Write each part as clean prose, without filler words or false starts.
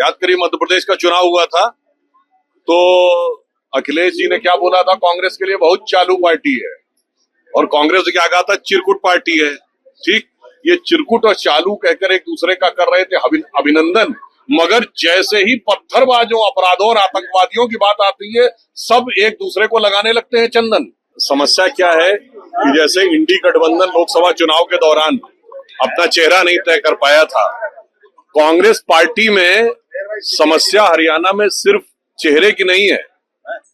याद करिए मध्य प्रदेश का चुनाव हुआ था तो अखिलेश जी ने क्या बोला था, कांग्रेस के लिए बहुत चालू पार्टी है, और कांग्रेस ने क्या कहा था, चिरकुट पार्टी है। ठीक, ये चिरकुट और चालू कहकर एक दूसरे का कर रहे थे अभिनंदन, मगर जैसे ही पत्थरबाजों, अपराधों और आतंकवादियों की बात आती है, सब एक दूसरे को लगाने लगते हैं चंदन। समस्या क्या है कि जैसे इंडी गठबंधन लोकसभा चुनाव के दौरान अपना चेहरा नहीं तय कर पाया था, कांग्रेस पार्टी में समस्या हरियाणा में सिर्फ चेहरे की नहीं है,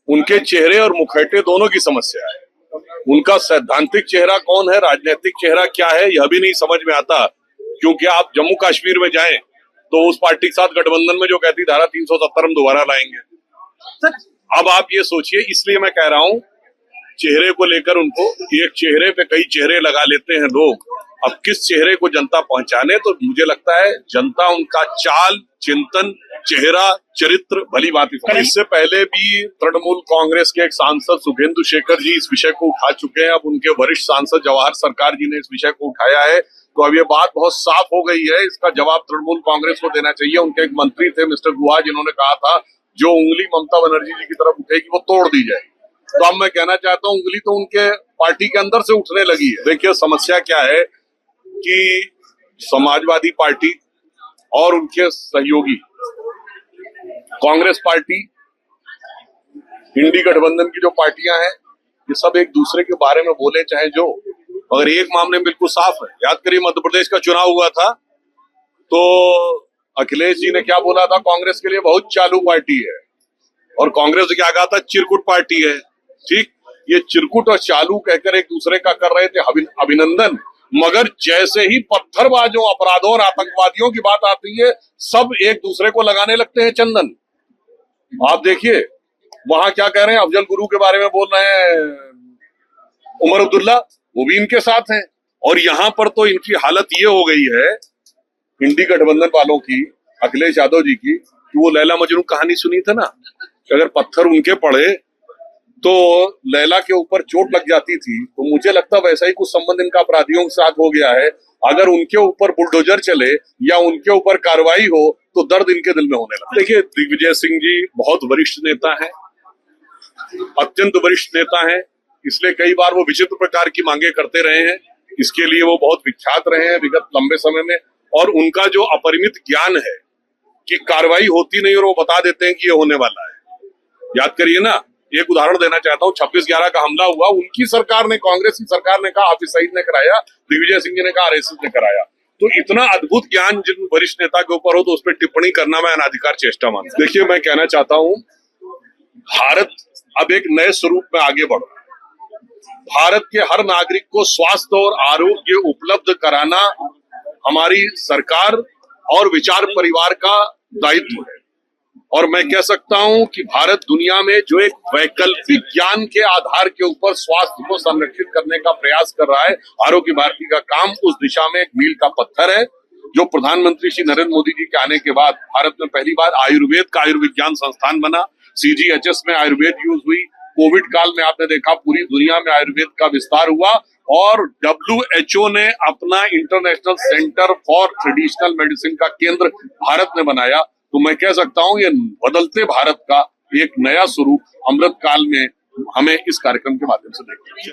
उनके चेहरे और मुखौटे दोनों की समस्या है। उनका सैद्धांतिक चेहरा कौन है, राजनीतिक चेहरा क्या है, यह भी नहीं समझ में आता। क्योंकि आप जम्मू कश्मीर में जाएं तो उस पार्टी के साथ गठबंधन में जो कहती धारा 370 हम दोबारा लाएंगे। अब आप ये सोचिए, इसलिए मैं कह रहा हूं, चेहरे को लेकर उनको एक चेहरे पे कई चेहरे लगा लेते हैं लोग। अब किस चेहरे को जनता पहचाने, तो मुझे लगता है जनता उनका चाल, चिंतन, चेहरा, चरित्र भली बात ही। इससे पहले भी तृणमूल कांग्रेस के एक सांसद शुभेंदु शेखर जी इस विषय को उठा चुके हैं। अब उनके वरिष्ठ सांसद जवाहर सरकार जी ने इस विषय को उठाया है, तो अब ये बात बहुत साफ हो गई है। इसका जवाब तृणमूल कांग्रेस को देना चाहिए। उनके एक मंत्री थे मिस्टर गुहा, जिन्होंने कहा था जो उंगली ममता बनर्जी जी की तरफ उठेगी वो तोड़ दी जाएगी। तो अब मैं कहना चाहता हूँ, उंगली तो उनके पार्टी के अंदर से उठने लगी है। देखिए समस्या क्या है कि समाजवादी पार्टी और उनके सहयोगी कांग्रेस पार्टी, इंडी गठबंधन की जो पार्टियां हैं, ये सब एक दूसरे के बारे में बोले चाहे जो, मगर एक मामले में बिल्कुल साफ है। याद करिए मध्य प्रदेश का चुनाव हुआ था तो अखिलेश जी ने क्या बोला था, कांग्रेस के लिए बहुत चालू पार्टी है, और कांग्रेस ने क्या कहा था, चिरकुट पार्टी है। ठीक, ये चिरकुट और चालू कहकर एक दूसरे का कर रहे थे अभिनंदन, मगर जैसे ही पत्थरबाजों, अपराधों और आतंकवादियों की बात आती है, सब एक दूसरे को लगाने लगते हैं चंदन। आप देखिए वहां क्या कह रहे हैं, अफजल गुरु के बारे में बोल रहे हैं उमर अब्दुल्ला, वो भी इनके साथ हैं। और यहाँ पर तो इनकी हालत ये हो गई है इंडी गठबंधन वालों की, अखिलेश यादव जी की, कि वो लैला मजनू कहानी सुनी थी ना, कि अगर पत्थर उनके पड़े तो लैला के ऊपर चोट लग जाती थी, तो मुझे लगता वैसा ही कुछ संबंध इनका अपराधियों के साथ हो गया है। अगर उनके ऊपर बुलडोजर चले या उनके ऊपर कार्रवाई हो तो दर्द इनके दिल में होने लगा। देखिए दिग्विजय सिंह जी बहुत वरिष्ठ नेता हैं, अत्यंत वरिष्ठ नेता हैं, इसलिए कई बार वो विचित्र प्रकार की मांगे करते रहे हैं। इसके लिए वो बहुत विख्यात रहे हैं विगत लंबे समय में, और उनका जो अपरिमित ज्ञान है कि कार्रवाई होती नहीं और वो बता देते हैं कि ये होने वाला है। याद करिए ना, एक उदाहरण देना चाहता हूँ, 26/11 का हमला हुआ, उनकी सरकार ने, कांग्रेस की सरकार ने कहा हाफिज सईद ने कराया, दिग्विजय सिंह जी ने कहा आरएसएस ने कराया। तो इतना अद्भुत ज्ञान जिन वरिष्ठ नेता के ऊपर हो तो उस पर टिप्पणी करना मैं अनाधिकार चेष्टा मानता हूं। देखिए मैं कहना चाहता हूँ, भारत अब एक नए स्वरूप में आगे बढ़ रहा है। भारत के हर नागरिक को स्वास्थ्य और आरोग्य उपलब्ध कराना हमारी सरकार और विचार परिवार का दायित्व है। और मैं कह सकता हूं कि भारत दुनिया में जो एक वैकल्पिक ज्ञान के आधार के ऊपर स्वास्थ्य को संरक्षित करने का प्रयास कर रहा है, आरोग्य भारती का काम उस दिशा में एक मील का पत्थर है। जो प्रधानमंत्री श्री नरेंद्र मोदी जी के आने के बाद भारत में पहली बार आयुर्वेद का आयुर्विज्ञान संस्थान बना, CGHS में आयुर्वेद यूज हुई। कोविड काल में आपने देखा पूरी दुनिया में आयुर्वेद का विस्तार हुआ, और WHO ने अपना international centre for traditional medicine का केंद्र भारत में बनाया। तो मैं कह सकता हूं ये बदलते भारत का एक नया स्वरूप अमृत काल में हमें इस कार्यक्रम के माध्यम से देखना चाहिए।